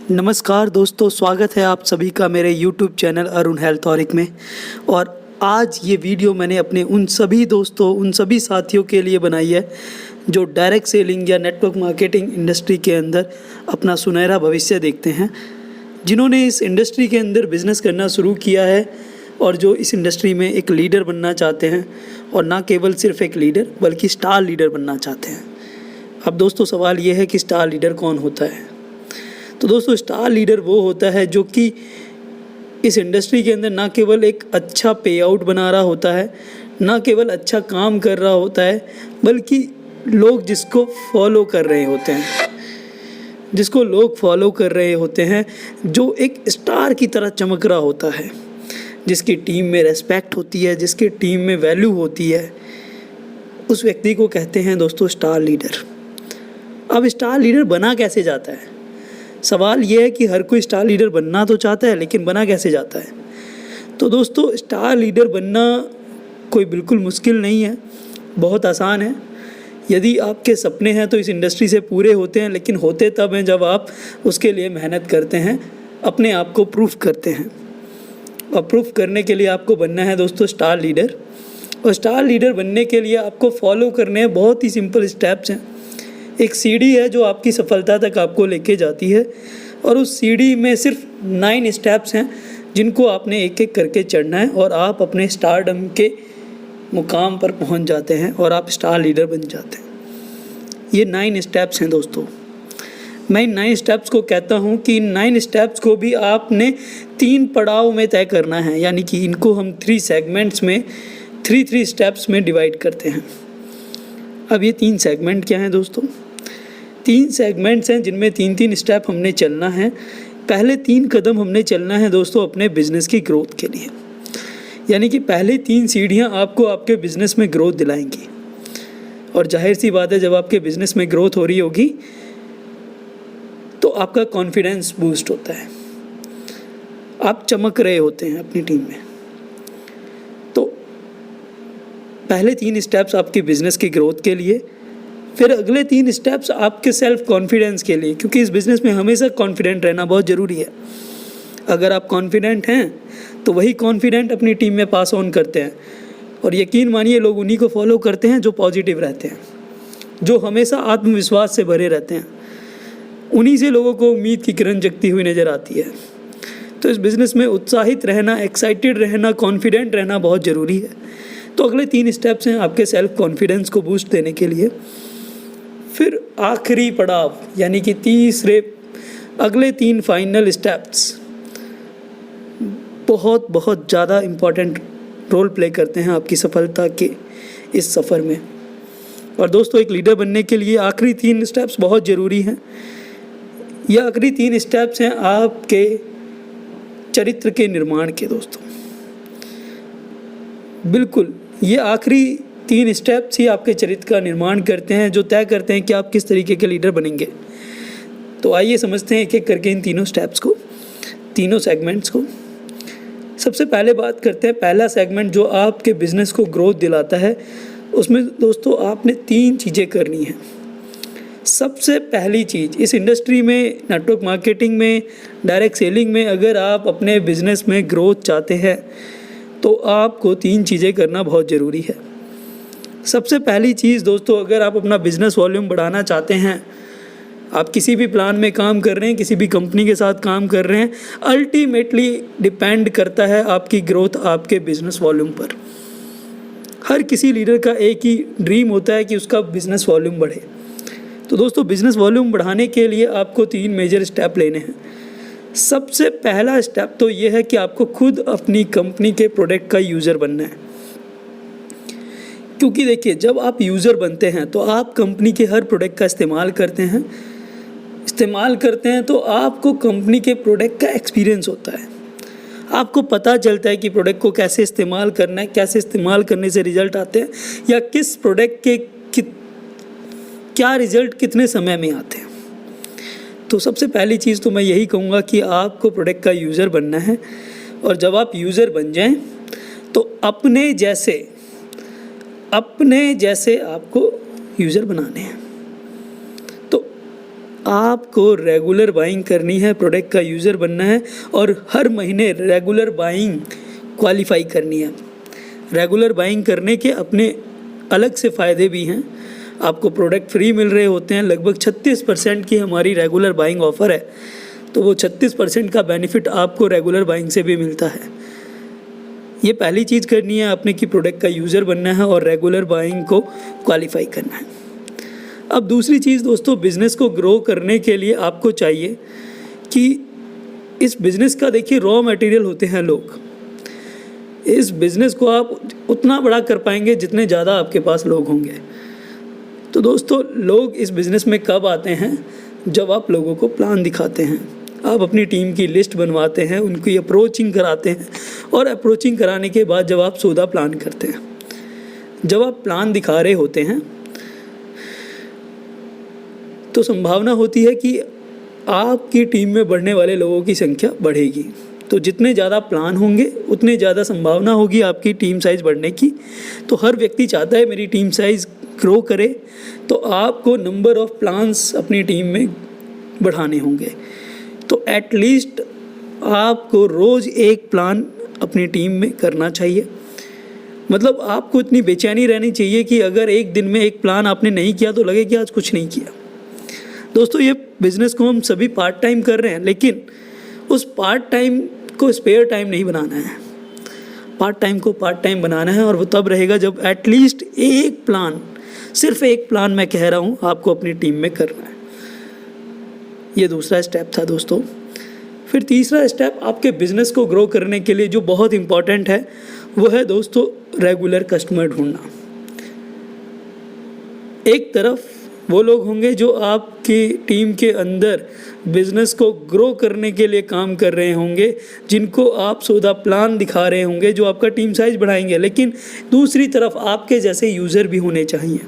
नमस्कार दोस्तों, स्वागत है आप सभी का मेरे YouTube channel Arun health Auric में। और आज ये वीडियो मैंने अपने उन सभी दोस्तों, उन सभी साथियों के लिए बनाई है जो डायरेक्ट सेलिंग या नेटवर्क मार्केटिंग इंडस्ट्री के अंदर अपना सुनहरा भविष्य देखते हैं, जिन्होंने इस इंडस्ट्री के अंदर बिज़नेस करना शुरू किया है और जो इस इंडस्ट्री में एक लीडर बनना चाहते हैं, और ना केवल सिर्फ एक लीडर बल्कि स्टार लीडर बनना चाहते हैं। अब दोस्तों, सवाल ये है कि स्टार लीडर कौन होता है। तो दोस्तों, स्टार लीडर वो होता है जो कि इस इंडस्ट्री के अंदर ना केवल एक अच्छा पे आउट बना रहा होता है, ना केवल अच्छा काम कर रहा होता है, बल्कि लोग जिसको फॉलो कर रहे होते हैं, जो एक स्टार की तरह चमक रहा होता है, जिसकी टीम में रेस्पेक्ट होती है, जिसकी टीम में वैल्यू होती है, उस व्यक्ति को कहते हैं दोस्तों स्टार लीडर। अब स्टार लीडर बना कैसे जाता है? सवाल ये है कि हर कोई स्टार लीडर बनना तो चाहता है, लेकिन बना कैसे जाता है? तो दोस्तों, स्टार लीडर बनना कोई बिल्कुल मुश्किल नहीं है, बहुत आसान है। यदि आपके सपने हैं तो इस इंडस्ट्री से पूरे होते हैं, लेकिन होते तब हैं जब आप उसके लिए मेहनत करते हैं, अपने आप को प्रूफ करते हैं। और प्रूफ करने के लिए आपको बनना है दोस्तों स्टार लीडर। और स्टार लीडर बनने के लिए आपको फॉलो करने हैं बहुत ही सिंपल स्टेप्स हैं। एक सीढ़ी है जो आपकी सफलता तक आपको लेके जाती है, और उस सीढ़ी में सिर्फ 9 स्टेप्स हैं जिनको आपने एक एक करके चढ़ना है, और आप अपने स्टारडम के मुकाम पर पहुंच जाते हैं और आप स्टार लीडर बन जाते हैं। ये 9 स्टेप्स हैं दोस्तों। मैं इन 9 स्टेप्स को कहता हूं कि इन 9 स्टेप्स को भी आपने 3 पड़ाव में तय करना है, यानी कि इनको हम 3 सेगमेंट्स में 3 स्टेप्स में डिवाइड करते हैं। अब ये 3 सेगमेंट क्या हैं दोस्तों? 3 सेगमेंट्स हैं जिनमें 3 स्टेप हमने चलना है। पहले 3 कदम हमने चलना है दोस्तों अपने बिजनेस की ग्रोथ के लिए, यानी कि पहले 3 सीढ़ियां आपको आपके बिजनेस में ग्रोथ दिलाएंगी। और जाहिर सी बात है, जब आपके बिजनेस में ग्रोथ हो रही होगी तो आपका कॉन्फिडेंस बूस्ट होता है, आप चमक रहे होते हैं अपनी टीम में। तो पहले 3 स्टेप्स आपके बिजनेस की ग्रोथ के लिए, फिर अगले 3 स्टेप्स आपके सेल्फ कॉन्फिडेंस के लिए, क्योंकि इस बिज़नेस में हमेशा कॉन्फिडेंट रहना बहुत ज़रूरी है। अगर आप कॉन्फिडेंट हैं तो वही कॉन्फिडेंट अपनी टीम में पास ऑन करते हैं, और यकीन मानिए लोग उन्हीं को फॉलो करते हैं जो पॉजिटिव रहते हैं, जो हमेशा आत्मविश्वास से भरे रहते हैं। उन्हीं से लोगों को उम्मीद की किरण जगती हुई नज़र आती है। तो इस बिज़नेस में उत्साहित रहना, एक्साइटेड रहना, कॉन्फिडेंट रहना बहुत ज़रूरी है। तो अगले 3 स्टेप्स हैं आपके सेल्फ कॉन्फिडेंस को बूस्ट देने के लिए। फिर आखिरी पड़ाव, यानी कि अगले 3 फाइनल स्टेप्स बहुत बहुत ज़्यादा इम्पॉर्टेंट रोल प्ले करते हैं आपकी सफलता के इस सफ़र में। और दोस्तों, एक लीडर बनने के लिए आखिरी 3 स्टेप्स बहुत ज़रूरी हैं। ये आखिरी 3 स्टेप्स हैं आपके चरित्र के निर्माण के दोस्तों। बिल्कुल, ये आखिरी 3 स्टेप्स ही आपके चरित्र का निर्माण करते हैं, जो तय करते हैं कि आप किस तरीके के लीडर बनेंगे। तो आइए समझते हैं एक एक करके इन तीनों स्टेप्स को, तीनों सेगमेंट्स को। सबसे पहले बात करते हैं पहला सेगमेंट जो आपके बिजनेस को ग्रोथ दिलाता है। उसमें दोस्तों आपने 3 चीज़ें करनी हैं। सबसे पहली चीज़, इस इंडस्ट्री में, नेटवर्क मार्केटिंग में, डायरेक्ट सेलिंग में अगर आप अपने बिजनेस में ग्रोथ चाहते हैं तो आपको 3 चीज़ें करना बहुत ज़रूरी है। सबसे पहली चीज़ दोस्तों, अगर आप अपना बिज़नेस वॉल्यूम बढ़ाना चाहते हैं, आप किसी भी प्लान में काम कर रहे हैं, किसी भी कंपनी के साथ काम कर रहे हैं, अल्टीमेटली डिपेंड करता है आपकी ग्रोथ आपके बिज़नेस वॉल्यूम पर। हर किसी लीडर का एक ही ड्रीम होता है कि उसका बिज़नेस वॉल्यूम बढ़े। तो दोस्तों, बिज़नेस वॉल्यूम बढ़ाने के लिए आपको 3 मेजर स्टेप लेने हैं। सबसे पहला स्टेप तो ये है कि आपको खुद अपनी कंपनी के प्रोडक्ट का यूज़र बनना है। क्योंकि देखिए, जब आप यूज़र बनते हैं तो आप कंपनी के हर प्रोडक्ट का इस्तेमाल करते हैं तो आपको कंपनी के प्रोडक्ट का एक्सपीरियंस होता है। आपको पता चलता है कि प्रोडक्ट को कैसे इस्तेमाल करना है, कैसे इस्तेमाल करने से रिज़ल्ट आते हैं, या किस प्रोडक्ट के क्या रिज़ल्ट कितने समय में आते हैं। तो सबसे पहली चीज़ तो मैं यही कहूँगा कि आपको प्रोडक्ट का यूज़र बनना है। और जब आप यूज़र बन जाएं तो अपने जैसे आपको यूज़र बनाने हैं। तो आपको रेगुलर बाइंग करनी है, प्रोडक्ट का यूज़र बनना है और हर महीने रेगुलर बाइंग क्वालिफाई करनी है। रेगुलर बाइंग करने के अपने अलग से फ़ायदे भी हैं। आपको प्रोडक्ट फ्री मिल रहे होते हैं। लगभग 36% की हमारी रेगुलर बाइंग ऑफ़र है, तो वो 36% का बेनिफिट आपको रेगुलर बाइंग से भी मिलता है। ये पहली चीज़ करनी है आपने कि प्रोडक्ट का यूज़र बनना है और रेगुलर बाइंग को क्वालिफाई करना है। अब दूसरी चीज़ दोस्तों, बिज़नेस को ग्रो करने के लिए आपको चाहिए कि इस बिज़नेस का देखिए रॉ मटेरियल होते हैं लोग। इस बिज़नेस को आप उतना बड़ा कर पाएंगे जितने ज़्यादा आपके पास लोग होंगे। तो दोस्तों, लोग इस बिज़नेस में कब आते हैं? जब आप लोगों को प्लान दिखाते हैं, आप अपनी टीम की लिस्ट बनवाते हैं, उनकी अप्रोचिंग कराते हैं और अप्रोचिंग कराने के बाद जब आप सौदा प्लान करते हैं, जब आप प्लान दिखा रहे होते हैं तो संभावना होती है कि आपकी टीम में बढ़ने वाले लोगों की संख्या बढ़ेगी। तो जितने ज़्यादा प्लान होंगे उतने ज़्यादा संभावना होगी आपकी टीम साइज़ बढ़ने की। तो हर व्यक्ति चाहता है मेरी टीम साइज़ ग्रो करे, तो आपको नंबर ऑफ़ प्लान्स अपनी टीम में बढ़ाने होंगे। तो एटलीस्ट आपको रोज़ एक प्लान अपनी टीम में करना चाहिए। मतलब आपको इतनी बेचैनी रहनी चाहिए कि अगर एक दिन में एक प्लान आपने नहीं किया तो लगे कि आज कुछ नहीं किया। दोस्तों, ये बिज़नेस को हम सभी पार्ट टाइम कर रहे हैं, लेकिन उस पार्ट टाइम को स्पेयर टाइम नहीं बनाना है। पार्ट टाइम को पार्ट टाइम बनाना है और वो तब रहेगा जब एटलीस्ट एक प्लान, सिर्फ एक प्लान मैं कह रहा हूँ, आपको अपनी टीम में करना है। ये दूसरा स्टेप था दोस्तों। फिर तीसरा स्टेप आपके बिज़नेस को ग्रो करने के लिए जो बहुत इम्पॉर्टेंट है वो है दोस्तों रेगुलर कस्टमर ढूंढना। एक तरफ वो लोग होंगे जो आपकी टीम के अंदर बिज़नेस को ग्रो करने के लिए काम कर रहे होंगे, जिनको आप सौदा प्लान दिखा रहे होंगे, जो आपका टीम साइज़ बढ़ाएंगे। लेकिन दूसरी तरफ आपके जैसे यूज़र भी होने चाहिए।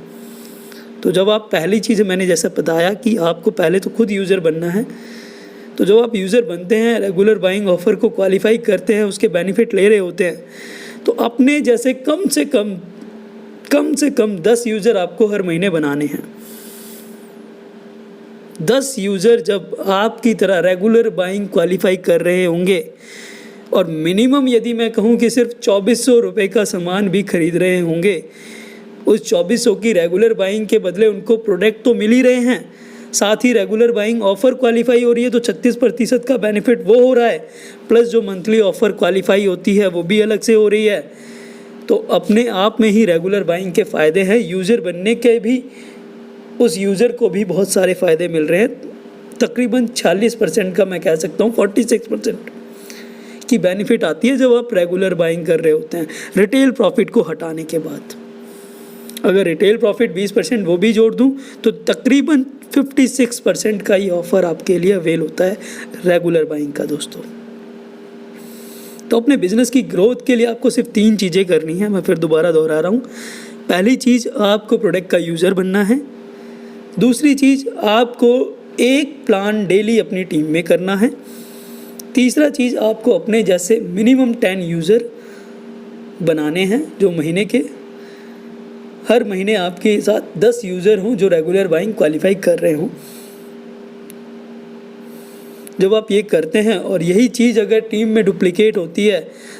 तो जब आप, पहली चीज़ मैंने जैसा बताया कि आपको पहले तो खुद यूज़र बनना है। तो जब आप यूज़र बनते हैं, रेगुलर बाइंग ऑफ़र को क्वालिफाई करते हैं, उसके बेनिफिट ले रहे होते हैं, तो अपने जैसे कम से कम 10 यूज़र आपको हर महीने बनाने हैं। 10 यूज़र जब आपकी तरह रेगुलर बाइंग क्वालिफाई कर रहे होंगे और मिनिमम यदि मैं कहूँ कि सिर्फ 2400 रुपये का सामान भी खरीद रहे होंगे, उस 2400 की रेगुलर बाइंग के बदले उनको प्रोडक्ट तो मिल ही रहे हैं, साथ ही रेगुलर बाइंग ऑफ़र क्वालिफाई हो रही है, तो 36% का बेनिफिट वो हो रहा है, प्लस जो मंथली ऑफ़र क्वालिफाई होती है वो भी अलग से हो रही है। तो अपने आप में ही रेगुलर बाइंग के फ़ायदे हैं। यूज़र बनने के भी उस यूज़र को भी बहुत सारे फ़ायदे मिल रहे हैं। तकरीबन 46% का मैं कह सकता हूँ, 46% की बेनिफिट आती है जब आप रेगुलर बाइंग कर रहे होते हैं, रिटेल प्रॉफिट को हटाने के बाद। अगर रिटेल प्रॉफिट 20% वो भी जोड़ दूँ तो तकरीबन 56% का ही ऑफ़र आपके लिए अवेल होता है रेगुलर बाइंग का दोस्तों। तो अपने बिज़नेस की ग्रोथ के लिए आपको सिर्फ 3 चीज़ें करनी है। मैं फिर दोबारा दोहरा रहा हूँ। पहली चीज़, आपको प्रोडक्ट का यूज़र बनना है। दूसरी चीज़, आपको एक प्लान डेली अपनी टीम में करना है। तीसरा चीज़, आपको अपने जैसे मिनिमम 10 यूज़र बनाने हैं, जो महीने के हर महीने आपके साथ 10 यूज़र हों जो रेगुलर बाइंग क्वालिफाई कर रहे हों। जब आप ये करते हैं और यही चीज़ अगर टीम में डुप्लीकेट होती है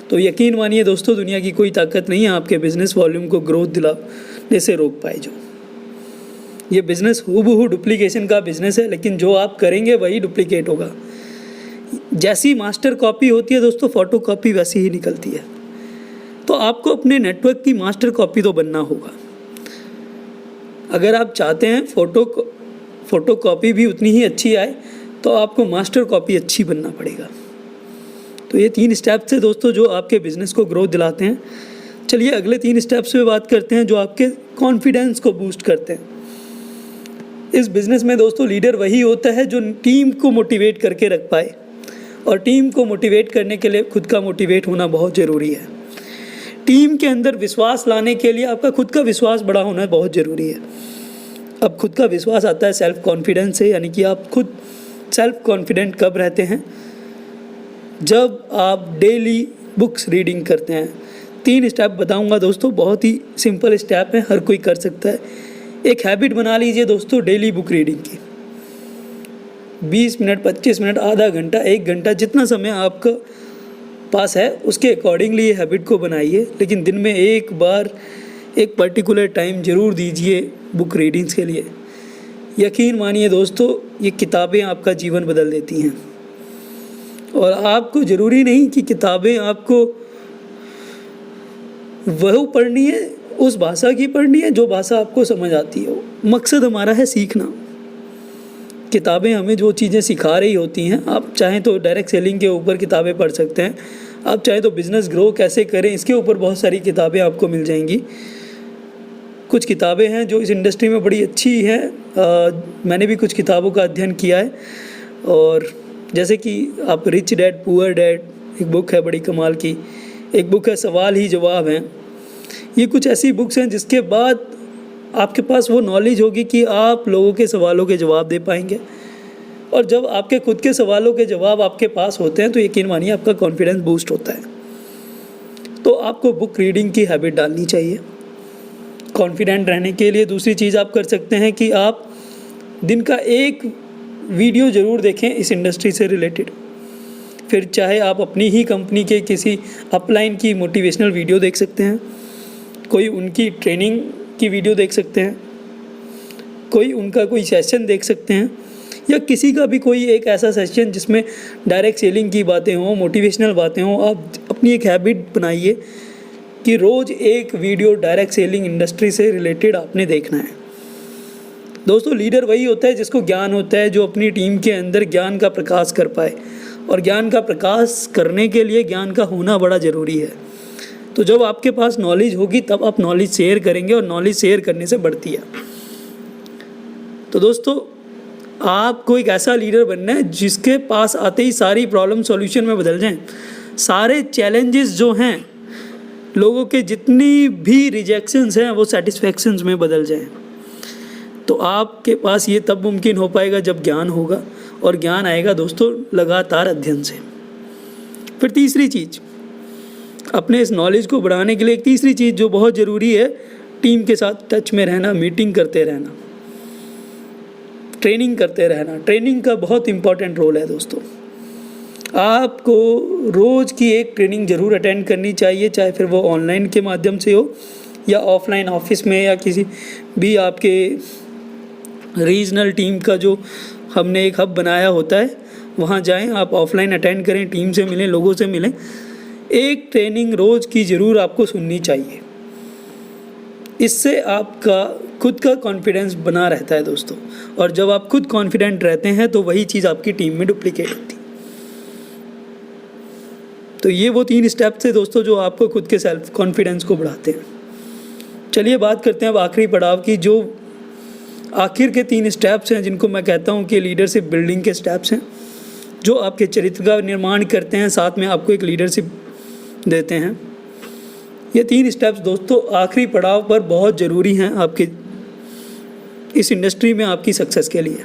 तो यकीन मानिए दोस्तों, दुनिया की कोई ताकत नहीं है आपके बिज़नेस वॉल्यूम को ग्रोथ दिलाने से रोक पाए। जो ये बिज़नेस हूबहू डुप्लीकेशन का बिज़नेस है, लेकिन जो आप करेंगे वही डुप्लीकेट होगा। जैसी मास्टर कॉपी होती है दोस्तों, फ़ोटो कॉपी वैसी ही निकलती है। तो आपको अपने नेटवर्क की मास्टर कॉपी तो बनना होगा। अगर आप चाहते हैं फ़ोटो कॉपी भी उतनी ही अच्छी आए, तो आपको मास्टर कॉपी अच्छी बनना पड़ेगा। तो ये 3 स्टेप्स हैं दोस्तों जो आपके बिज़नेस को ग्रोथ दिलाते हैं। चलिए अगले 3 स्टेप्स पे बात करते हैं जो आपके कॉन्फिडेंस को बूस्ट करते हैं। इस बिज़नेस में दोस्तों लीडर वही होता है जो टीम को मोटिवेट करके रख पाए, और टीम को मोटिवेट करने के लिए खुद का मोटिवेट होना बहुत ज़रूरी है। टीम के अंदर विश्वास लाने के लिए आपका खुद का विश्वास बड़ा होना बहुत ज़रूरी है। अब खुद का विश्वास आता है सेल्फ कॉन्फिडेंस से, यानी कि आप खुद सेल्फ कॉन्फिडेंट कब रहते हैं? जब आप डेली बुक्स रीडिंग करते हैं। 3 स्टेप बताऊंगा दोस्तों, बहुत ही सिंपल स्टेप है, हर कोई कर सकता है। एक हैबिट बना लीजिए दोस्तों डेली बुक रीडिंग की। 20 मिनट, 25 मिनट, आधा घंटा, 1 घंटा, जितना समय आपका पास है उसके अकॉर्डिंगली ये हैबिट को बनाइए। लेकिन दिन में एक बार एक पर्टिकुलर टाइम ज़रूर दीजिए बुक रीडिंग्स के लिए। यकीन मानिए दोस्तों, ये किताबें आपका जीवन बदल देती हैं। और आपको ज़रूरी नहीं कि किताबें आपको वह पढ़नी है, उस भाषा की पढ़नी है जो भाषा आपको समझ आती हो। मकसद हमारा है सीखना। किताबें हमें जो चीज़ें सिखा रही होती हैं, आप चाहें तो डायरेक्ट सेलिंग के ऊपर किताबें पढ़ सकते हैं, आप चाहें तो बिज़नेस ग्रो कैसे करें इसके ऊपर बहुत सारी किताबें आपको मिल जाएंगी। कुछ किताबें हैं जो इस इंडस्ट्री में बड़ी अच्छी हैं, मैंने भी कुछ किताबों का अध्ययन किया है। और जैसे कि आप रिच डैड पुअर डैड एक बुक है बड़ी कमाल की, एक बुक है सवाल ही जवाब हैं। ये कुछ ऐसी बुक्स हैं जिसके बाद आपके पास वो नॉलेज होगी कि आप लोगों के सवालों के जवाब दे पाएंगे। और जब आपके खुद के सवालों के जवाब आपके पास होते हैं तो यकीन मानिए आपका कॉन्फिडेंस बूस्ट होता है। तो आपको बुक रीडिंग की हैबिट डालनी चाहिए। कॉन्फिडेंट रहने के लिए दूसरी चीज़ आप कर सकते हैं कि आप दिन का एक वीडियो ज़रूर देखें इस इंडस्ट्री से रिलेटेड। फिर चाहे आप अपनी ही कंपनी के किसी अपलाइन की मोटिवेशनल वीडियो देख सकते हैं, कोई उनकी ट्रेनिंग की वीडियो देख सकते हैं, कोई उनका कोई सेशन देख सकते हैं, या किसी का भी कोई एक ऐसा सेशन जिसमें डायरेक्ट सेलिंग की बातें हों, मोटिवेशनल बातें हों। आप अपनी एक हैबिट बनाइए कि रोज़ एक वीडियो डायरेक्ट सेलिंग इंडस्ट्री से रिलेटेड आपने देखना है। दोस्तों, लीडर वही होता है जिसको ज्ञान होता है, जो अपनी टीम के अंदर ज्ञान का प्रकाश कर पाए। और ज्ञान का प्रकाश करने के लिए ज्ञान का होना बड़ा ज़रूरी है। तो जब आपके पास नॉलेज होगी तब आप नॉलेज शेयर करेंगे, और नॉलेज शेयर करने से बढ़ती है। तो दोस्तों, आपको एक ऐसा लीडर बनना है जिसके पास आते ही सारी प्रॉब्लम सॉल्यूशन में बदल जाएं। सारे चैलेंजेस जो हैं, लोगों के जितनी भी रिजेक्शंस हैं वो सेटिस्फैक्शंस में बदल जाएं। तो आपके पास ये तब मुमकिन हो पाएगा जब ज्ञान होगा, और ज्ञान आएगा दोस्तों लगातार अध्ययन से। फिर तीसरी चीज़, अपने इस नॉलेज को बढ़ाने के लिए एक तीसरी चीज़ जो बहुत ज़रूरी है, टीम के साथ टच में रहना, मीटिंग करते रहना, ट्रेनिंग करते रहना। ट्रेनिंग का बहुत इम्पॉर्टेंट रोल है दोस्तों। आपको रोज़ की एक ट्रेनिंग ज़रूर अटेंड करनी चाहिए, चाहे फिर वो ऑनलाइन के माध्यम से हो या ऑफलाइन ऑफिस में, या किसी भी आपके रीजनल टीम का जो हमने एक हब बनाया होता है वहाँ जाएं। आप ऑफलाइन अटेंड करें, टीम से मिलें, लोगों से मिलें। एक ट्रेनिंग रोज़ की ज़रूर आपको सुननी चाहिए। इससे आपका खुद का कॉन्फिडेंस बना रहता है दोस्तों। और जब आप खुद कॉन्फिडेंट रहते हैं तो वही चीज़ आपकी टीम में डुप्लीकेट होती है। तो ये वो 3 स्टेप्स थे दोस्तों जो आपको खुद के सेल्फ कॉन्फिडेंस को बढ़ाते हैं। चलिए बात करते हैं अब आखिरी पड़ाव की, जो आखिर के 3 स्टेप्स हैं जिनको मैं कहता हूँ कि लीडरशिप बिल्डिंग के स्टेप्स हैं, जो आपके चरित्र का निर्माण करते हैं, साथ में आपको एक लीडरशिप देते हैं। ये 3 स्टेप्स दोस्तों आखिरी पड़ाव पर बहुत ज़रूरी हैं आपके इस इंडस्ट्री में आपकी सक्सेस के लिए।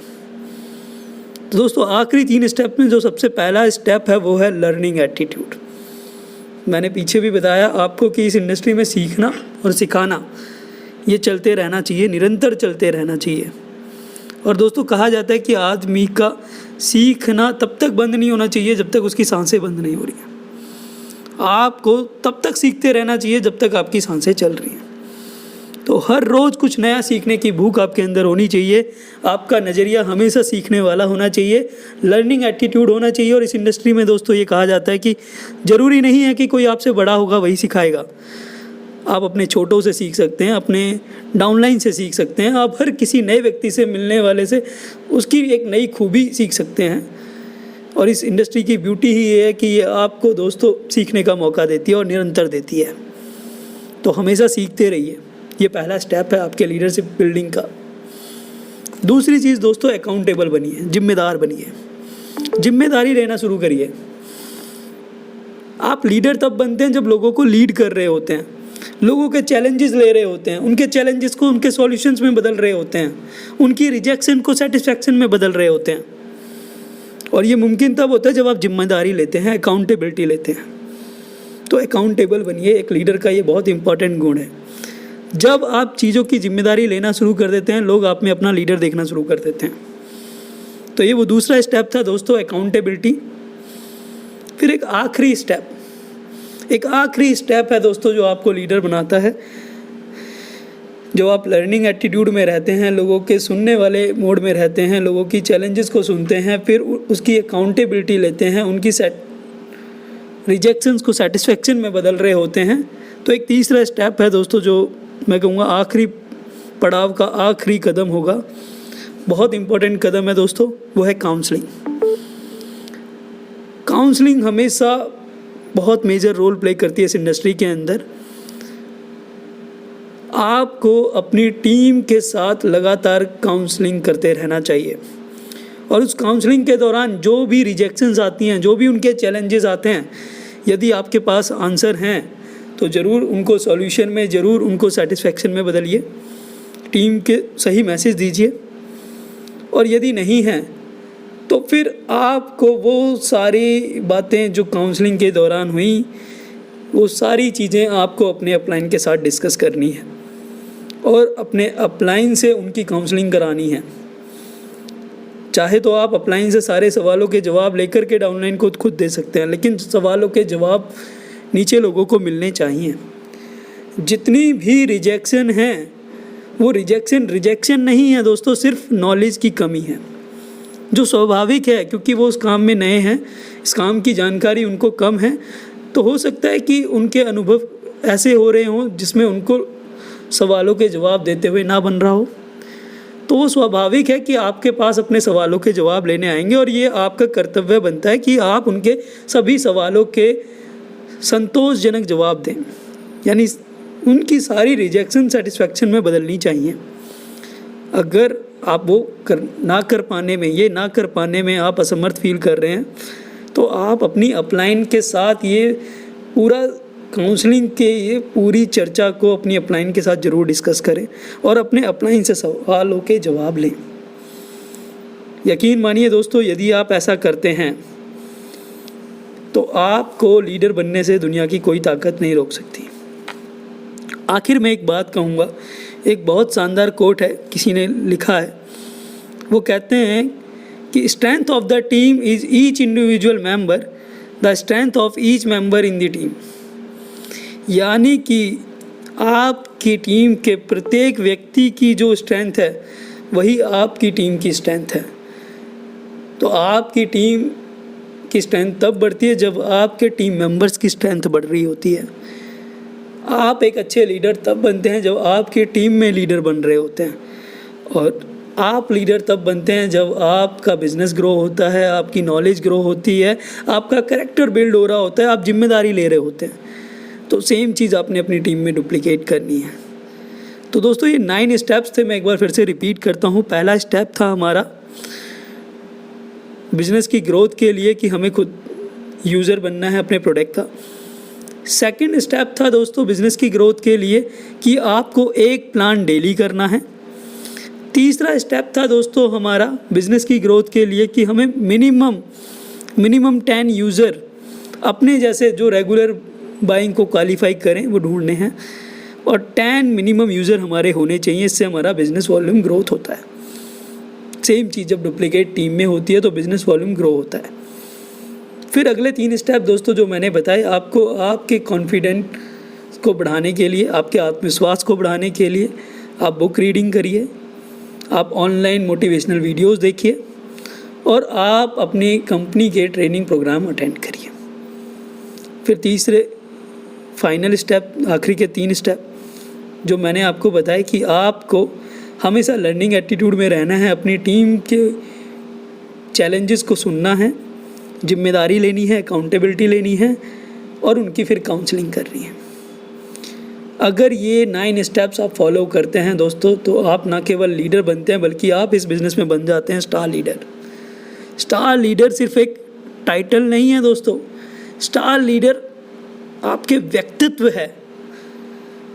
तो दोस्तों आखिरी 3 स्टेप में जो सबसे पहला स्टेप है वो है लर्निंग एटीट्यूड। मैंने पीछे भी बताया आपको कि इस इंडस्ट्री में सीखना और सिखाना ये चलते रहना चाहिए, निरंतर चलते रहना चाहिए। और दोस्तों कहा जाता है कि आदमी का सीखना तब तक बंद नहीं होना चाहिए जब तक उसकी सांसें बंद नहीं हो रही हैं। आपको तब तक सीखते रहना चाहिए जब तक आपकी सांसें चल रही हैं। तो हर रोज़ कुछ नया सीखने की भूख आपके अंदर होनी चाहिए। आपका नज़रिया हमेशा सीखने वाला होना चाहिए, लर्निंग एटीट्यूड होना चाहिए। और इस इंडस्ट्री में दोस्तों ये कहा जाता है कि ज़रूरी नहीं है कि कोई आपसे बड़ा होगा वही सिखाएगा। आप अपने छोटों से सीख सकते हैं, अपने डाउनलाइन से सीख सकते हैं, आप हर किसी नए व्यक्ति से मिलने वाले से उसकी एक नई खूबी सीख सकते हैं। और इस इंडस्ट्री की ब्यूटी ही ये है कि ये आपको दोस्तों सीखने का मौका देती है और निरंतर देती है। तो हमेशा सीखते रहिए, ये पहला स्टेप है आपके लीडरशिप बिल्डिंग का। दूसरी चीज़ दोस्तों, अकाउंटेबल बनिए, जिम्मेदार बनिए, जिम्मेदारी लेना शुरू करिए। आप लीडर तब बनते हैं जब लोगों को लीड कर रहे होते हैं, लोगों के चैलेंजेस ले रहे होते हैं, उनके चैलेंजेस को उनके सॉल्यूशंस में बदल रहे होते हैं, उनकी रिजेक्शन को सेटिस्फैक्शन में बदल रहे होते हैं। और ये मुमकिन तब होता है जब आप जिम्मेदारी लेते हैं, अकाउंटेबिलिटी लेते हैं। तो अकाउंटेबल बनिए, एक लीडर का ये बहुत इंपॉर्टेंट गुण है। जब आप चीज़ों की जिम्मेदारी लेना शुरू कर देते हैं, लोग आप में अपना लीडर देखना शुरू कर देते हैं। तो ये वो दूसरा स्टेप था दोस्तों, अकाउंटेबिलिटी। फिर एक आखिरी स्टेप है दोस्तों जो आपको लीडर बनाता है। जो आप लर्निंग एटीट्यूड में रहते हैं, लोगों के सुनने वाले मोड में रहते हैं, लोगों की चैलेंजेस को सुनते हैं, फिर उसकी अकाउंटेबिलिटी लेते हैं, उनकी रिजेक्शंस को सेटिस्फेक्शन में बदल रहे होते हैं। तो एक तीसरा स्टेप है दोस्तों जो मैं कहूँगा आखिरी पड़ाव का आखिरी कदम होगा, बहुत इम्पोर्टेंट कदम है दोस्तों, वो है काउंसलिंग। काउंसलिंग हमेशा बहुत मेजर रोल प्ले करती है इस इंडस्ट्री के अंदर। आपको अपनी टीम के साथ लगातार काउंसलिंग करते रहना चाहिए, और उस काउंसलिंग के दौरान जो भी रिजेक्शंस आती हैं, जो भी उनके चैलेंजेस आते हैं, यदि आपके पास आंसर हैं तो ज़रूर उनको सॉल्यूशन में, ज़रूर उनको सेटिस्फेक्शन में बदलिए, टीम के सही मैसेज दीजिए। और यदि नहीं है तो फिर आपको वो सारी बातें जो काउंसलिंग के दौरान हुई, वो सारी चीज़ें आपको अपने अपलाइन के साथ डिस्कस करनी है और अपने अपलाइन से उनकी काउंसलिंग करानी है। चाहे तो आप अपलाइन से सारे सवालों के जवाब लेकर के डाउनलाइन को खुद दे सकते हैं, लेकिन सवालों के जवाब नीचे लोगों को मिलने चाहिए। जितनी भी रिजेक्शन है वो रिजेक्शन नहीं है दोस्तों, सिर्फ नॉलेज की कमी है, जो स्वाभाविक है, क्योंकि वो उस काम में नए हैं, इस काम की जानकारी उनको कम है। तो हो सकता है कि उनके अनुभव ऐसे हो रहे हों जिसमें उनको सवालों के जवाब देते हुए ना बन रहा हो। तो वो स्वाभाविक है कि आपके पास अपने सवालों के जवाब लेने आएंगे, और ये आपका कर्तव्य बनता है कि आप उनके सभी सवालों के संतोषजनक जवाब दें, यानी उनकी सारी रिजेक्शन सेटिस्फेक्शन में बदलनी चाहिए। अगर आप वो ना कर पाने में आप असमर्थ फील कर रहे हैं, तो आप अपनी अपलाइन के साथ ये पूरा काउंसलिंग के ये पूरी चर्चा को अपनी अपलाइन के साथ ज़रूर डिस्कस करें और अपने अपलाइन से सवालों के जवाब लें। यकीन मानिए दोस्तों, यदि आप ऐसा करते हैं तो आपको लीडर बनने से दुनिया की कोई ताकत नहीं रोक सकती। आखिर में एक बात कहूँगा, एक बहुत शानदार कोट है, किसी ने लिखा है, वो कहते हैं कि strength of the team is each individual member, the strength of each member in the team. यानी कि आपकी टीम के प्रत्येक व्यक्ति की जो स्ट्रेंथ है वही आपकी टीम की स्ट्रेंथ है। तो आपकी टीम की स्ट्रेंथ तब बढ़ती है जब आपके टीम मेंबर्स की स्ट्रेंथ बढ़ रही होती है। आप एक अच्छे लीडर तब बनते हैं जब आपकी टीम में लीडर बन रहे होते हैं, और आप लीडर तब बनते हैं जब आपका बिजनेस ग्रो होता है, आपकी नॉलेज ग्रो होती है, आपका कैरेक्टर बिल्ड हो रहा होता है, आप जिम्मेदारी ले रहे होते हैं। तो सेम चीज़ आपने अपनी टीम में डुप्लीकेट करनी है। तो दोस्तों ये 9 स्टेप्स थे, मैं एक बार फिर से रिपीट करता हूँ। पहला स्टेप था हमारा बिजनेस की ग्रोथ के लिए कि हमें खुद यूज़र बनना है अपने प्रोडक्ट का। सेकंड स्टेप था दोस्तों बिजनेस की ग्रोथ के लिए कि आपको एक प्लान डेली करना है। तीसरा स्टेप था दोस्तों हमारा बिजनेस की ग्रोथ के लिए कि हमें मिनिमम 10 यूज़र अपने जैसे जो रेगुलर बाइंग को क्वालिफाई करें वो ढूंढने हैं, और 10 मिनिमम यूज़र हमारे होने चाहिए। इससे हमारा बिजनेस वॉल्यूम ग्रोथ होता है। सेम चीज़ जब डुप्लीकेट टीम में होती है तो बिजनेस वॉल्यूम ग्रो होता है। फिर अगले 3 स्टेप दोस्तों जो मैंने बताए, आपको आपके कॉन्फिडेंट को बढ़ाने के लिए, आपके आत्मविश्वास को बढ़ाने के लिए आप बुक रीडिंग करिए, आप ऑनलाइन मोटिवेशनल वीडियोस देखिए, और आप अपनी कंपनी के ट्रेनिंग प्रोग्राम अटेंड करिए। फिर तीसरे फाइनल स्टेप, आखिरी के 3 स्टेप जो मैंने आपको बताया कि आपको हमेशा लर्निंग एटीट्यूड में रहना है, अपनी टीम के चैलेंजेस को सुनना है, जिम्मेदारी लेनी है, अकाउंटेबिलिटी लेनी है, और उनकी फिर काउंसलिंग करनी है। अगर ये 9 स्टेप्स आप फॉलो करते हैं दोस्तों, तो आप ना केवल लीडर बनते हैं बल्कि आप इस बिज़नेस में बन जाते हैं स्टार लीडर। स्टार लीडर सिर्फ एक टाइटल नहीं है दोस्तों, स्टार लीडर आपके व्यक्तित्व है,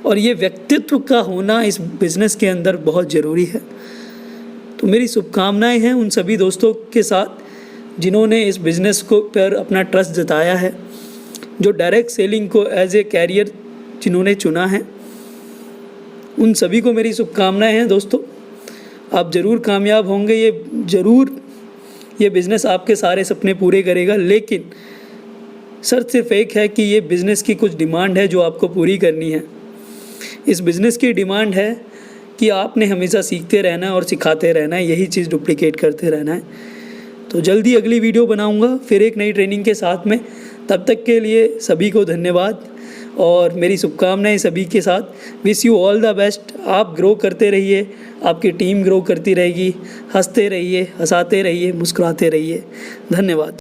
और ये व्यक्तित्व का होना इस बिज़नेस के अंदर बहुत ज़रूरी है। तो मेरी शुभकामनाएं हैं उन सभी दोस्तों के साथ जिन्होंने इस बिज़नेस को पर अपना ट्रस्ट जताया है, जो डायरेक्ट सेलिंग को एज ए कैरियर जिन्होंने चुना है, उन सभी को मेरी शुभकामनाएं हैं दोस्तों। आप ज़रूर कामयाब होंगे, ये ज़रूर ये बिज़नेस आपके सारे सपने पूरे करेगा, लेकिन शर्त सिर्फ एक है कि ये बिज़नेस की कुछ डिमांड है जो आपको पूरी करनी है। इस बिज़नेस की डिमांड है कि आपने हमेशा सीखते रहना है और सिखाते रहना है, यही चीज़ डुप्लिकेट करते रहना है। तो जल्दी अगली वीडियो बनाऊंगा फिर एक नई ट्रेनिंग के साथ में। तब तक के लिए सभी को धन्यवाद और मेरी शुभकामनाएं सभी के साथ। Wish you all the best. आप ग्रो करते रहिए, आपकी टीम ग्रो करती रहेगी। हंसते रहिए, हंसाते रहिए, मुस्कुराते रहिए। धन्यवाद।